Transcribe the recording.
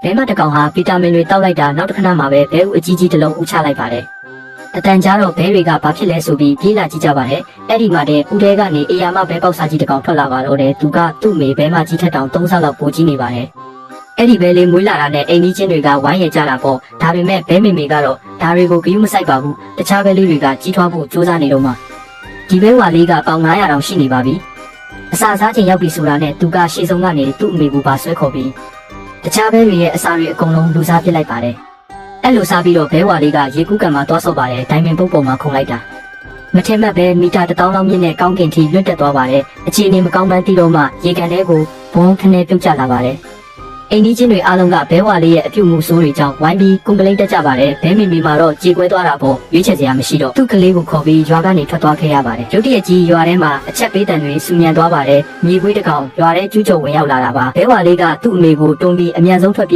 ဘဲမတကောင်ဟာဗီတာမင်တွေတောက်လိုက်တာနောက်တစ်ခဏမှပဲဘဲဥအကြီးကြီးတစ်လုံးဥချလိုက်ပါတယ်အတန်ကြားတော့ဘဲတွေကဘာဖြစ်လဲဆိုပြီးပြေးလာကြည့်ကြပါတယ်အဲ့ဒီမှာတည်းဦးတဲကနေအေယာမဘဲပေါက်စားကြီးတစ်ကောင်ထွက်လာပါတော့တယ်သူကသူ့မေဘဲမကြီးထက်တောင်3ဆလောက်ပိုကြီးနေပါတယ်အဲ့ဒီဘဲလေးမွေးလာတာနဲ့အိမ်ကြီးချင်းတွေကဝိုင်းရကြတာပေါ့ဒါပေမဲ့ဘဲမေမေကတော့ဒါတွေကိုဂယုမစိုက်ပါဘူးတခြားဘဲလေးတွေကကြီးထွားဖို့စူးစမ်းနေတော့မှဒီဘဲဝါလေးကပေါင်900တောင်ရှိနေပါပြီအစာစားချိန်ရောက်ပြီဆိုတာနဲ့သူကရှေ့ဆုံးကနေသူ့အမေကိုပါဆွဲခေါ်ပြီးတခြားဘဲတွေရဲ့အစာတွေအကုန်လုံးလူစားပစ်လိုက်ပါတယ်အဲ့လိုစားပြီးတော့ဘဲဝါလေးကရေကူးကန်မှာသွားဆော့ပါတယ်ဒိုင်မင်ပုတ်ပုံမှာခုန်လိုက်တာမထင်မှတ်ပဲမီတာ1000လောက်မြင့်တဲ့ကောင်းကင်ထိလွတ်တက်သွားပါတယ်အခြေအနေမကောင်းမှန်းသိတော့မှရေကန်ထဲကိုဘုံခနဲ့ပြုတ်ကျလာပါတယ်အိမ်ကြီးချင်းတွေအားလုံးကဘဲဝါလေးရဲ့အပြုတ်မှုဆိုးတွေကြောင့်ဝိုင်းပြီးကွန်ပလိတ်တက်ကြပါတယ်ဘဲမီမီမှာတော့ကြေကွဲသွားတာပေါ့ရွေးချယ်စရာမရှိတော့သူ့ကလေးကိုခေါ်ပြီးရွာကနေထွက်သွားခဲ့ရပါတယ်ရုတ်တရက်ကြီးရွာထဲမှာအချက်ပေးတန်တွေဆူညံသွားပါတယ်မြေခွေးတစ်ကောင်ရွာထဲကျူးကျော်ဝင်ရောက်လာတာပါဘဲဝါလေးကသူ့အမေကိုတွန်းပြီးအမြန်ဆုံးထွက်ပြေး